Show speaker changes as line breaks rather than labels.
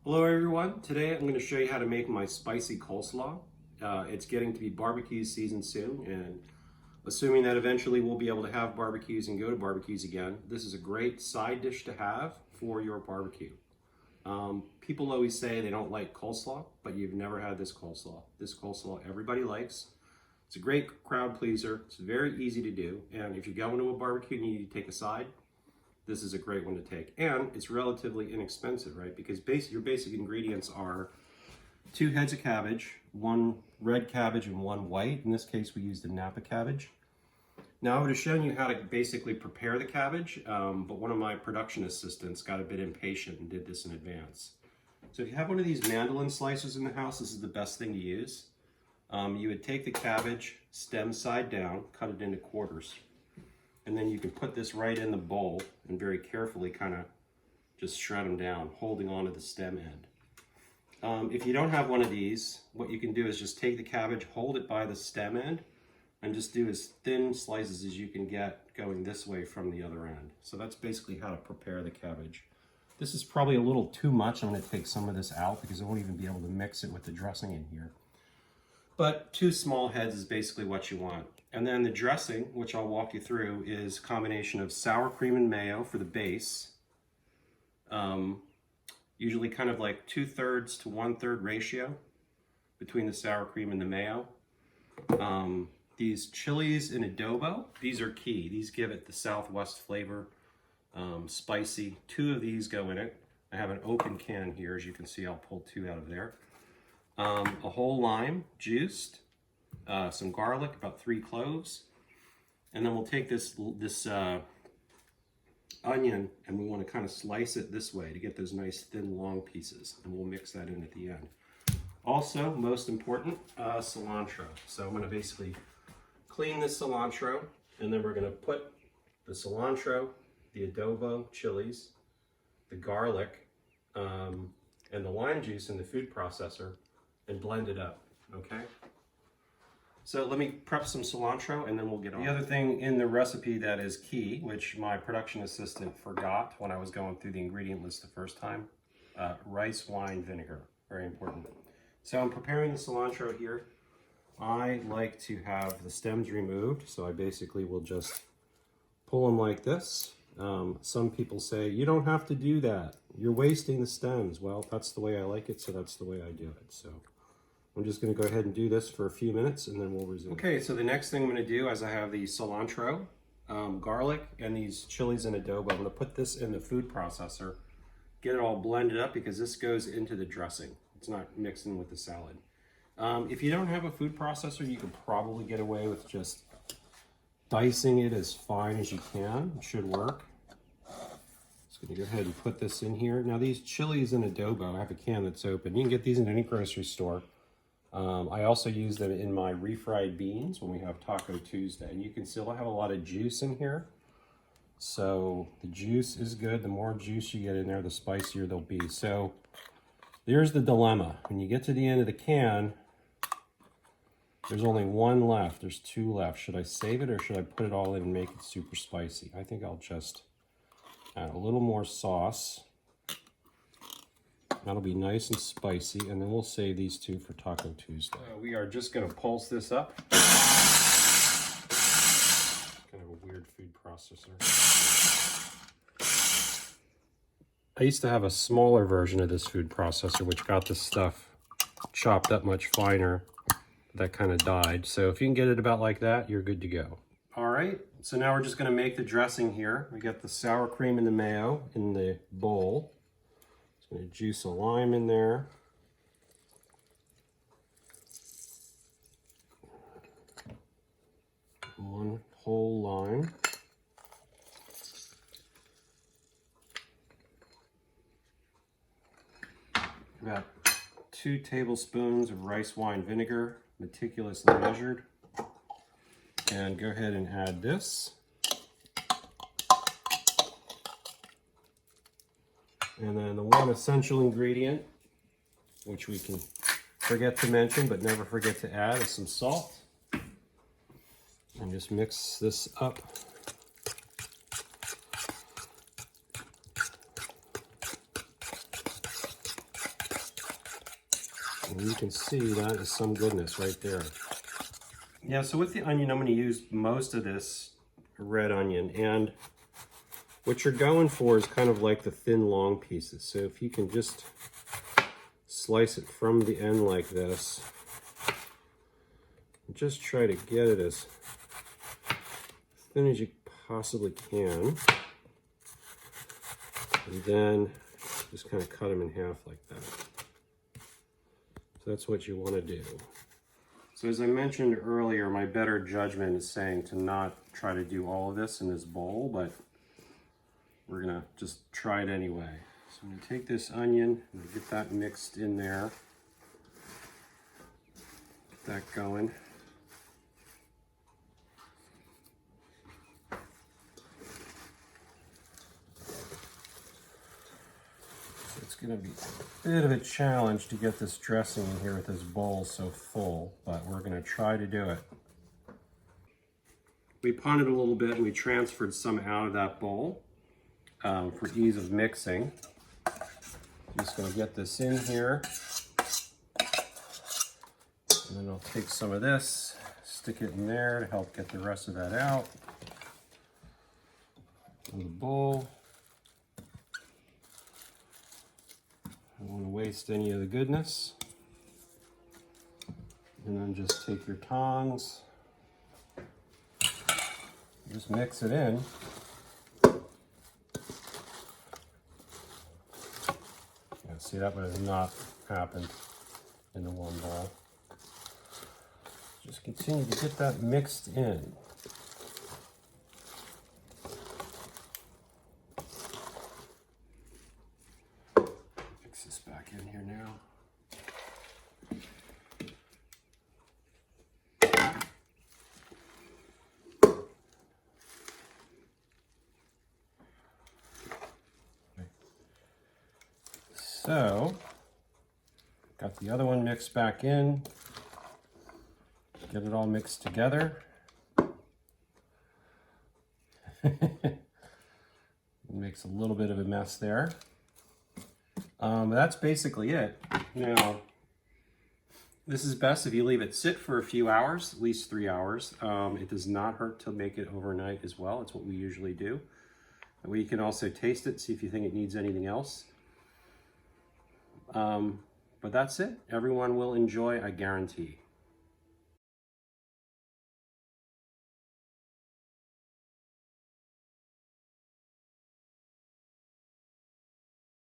Hello everyone, today I'm going to show you how to make my spicy coleslaw. It's getting to be barbecue season soon, and assuming that eventually we'll be able to have barbecues and go to barbecues again, this is a great side dish to have for your barbecue. People always say they don't like coleslaw, but you've never had this coleslaw. This coleslaw everybody likes. It's a great crowd pleaser, it's very easy to do, and if you're going to a barbecue and you need to take a side, this is a great one to take. And it's relatively inexpensive, right? Because your basic ingredients are 2 heads of cabbage, 1 red cabbage and 1 white. In this case, we used a Napa cabbage. Now, I would have shown you how to basically prepare the cabbage, but one of my production assistants got a bit impatient and did this in advance. So if you have one of these mandolin slicers in the house, this is the best thing to use. You would take the cabbage stem side down, cut it into quarters. And then you can put this right in the bowl and very carefully kind of just shred them down, holding onto the stem end. If you don't have one of these, what you can do is just take the cabbage, hold it by the stem end, and just do as thin slices as you can get going this way from the other end. So that's basically how to prepare the cabbage. This is probably a little too much. I'm going to take some of this out because I won't even be able to mix it with the dressing in here. But 2 small heads is basically what you want. And then the dressing, which I'll walk you through, is a combination of sour cream and mayo for the base. Usually kind of like 2/3 to 1/3 ratio between the sour cream and the mayo. These chilies in adobo, these are key. These give it the Southwest flavor, spicy. 2 of these go in it. I have an open can here. As you can see, I'll pull 2 out of there. A whole lime juiced, some garlic, about 3 cloves, and then we'll take this onion and we want to kind of slice it this way to get those nice thin long pieces, and we'll mix that in at the end. Also, most important, cilantro. So I'm going to basically clean this cilantro, and then we're going to put the cilantro, the adobo chilies, the garlic, and the lime juice in the food processor and blend it up, okay? So let me prep some cilantro and then we'll get on. The other thing in the recipe that is key, which my production assistant forgot when I was going through the ingredient list the first time, rice wine vinegar, very important. So I'm preparing the cilantro here. I like to have the stems removed, so I basically will just pull them like this. Some people say, you don't have to do that. You're wasting the stems. Well, that's the way I like it, so that's the way I do it. So I'm just going to go ahead and do this for a few minutes, and then we'll resume. Okay, so the next thing I'm going to do is I have the cilantro, garlic, and these chilies and adobo. I'm going to put this in the food processor, get it all blended up because this goes into the dressing. It's not mixed in with the salad. If you don't have a food processor, you could probably get away with just dicing it as fine as you can. It should work. Just going to go ahead and put this in here. Now these chilies and adobo, I have a can that's open. You can get these in any grocery store. I also use them in my refried beans when we have Taco Tuesday. And you can still have a lot of juice in here. So the juice is good. The more juice you get in there, the spicier they'll be. So there's the dilemma. When you get to the end of the can, there's only 1 left. There's 2 left. Should I save it or should I put it all in and make it super spicy? I think I'll just add a little more sauce. That'll be nice and spicy, and then we'll save these 2 for Taco Tuesday. We are just going to pulse this up. Kind of a weird food processor. I used to have a smaller version of this food processor, which got this stuff chopped up much finer. That kind of died. So if you can get it about like that, you're good to go. All right, so now we're just going to make the dressing here. We got the sour cream and the mayo in the bowl. Going to juice a lime in there. One whole lime. About 2 tablespoons of rice wine vinegar, meticulously measured. And go ahead and add this. And then the one essential ingredient, which we can forget to mention but never forget to add, is some salt. And just mix this up. And you can see that is some goodness right there. Yeah, so with the onion, I'm going to use most of this red onion. And what you're going for is kind of like the thin, long pieces. So if you can just slice it from the end like this, and just try to get it as thin as you possibly can. And then just kind of cut them in half like that. So that's what you want to do. So as I mentioned earlier, my better judgment is saying to not try to do all of this in this bowl, but we're gonna just try it anyway. So I'm gonna take this onion and get that mixed in there. Get that going. Going to be a bit of a challenge to get this dressing in here with this bowl so full, but we're going to try to do it. We punted a little bit and we transferred some out of that bowl for ease of mixing. Just going to get this in here, and then I'll take some of this, stick it in there to help get the rest of that out in the bowl. I don't want to waste any of the goodness. And then just take your tongs, just mix it in. Yeah, see, that would have not happened in the one bowl. Just continue to get that mixed in. Back in here now. Okay. So, got the other one mixed back in. Get it all mixed together. Makes a little bit of a mess there. That's basically it. Now, this is best if you leave it sit for a few hours, at least 3 hours. It does not hurt to make it overnight as well. It's what we usually do. That way you can also taste it, see if you think it needs anything else. But that's it. Everyone will enjoy, I guarantee.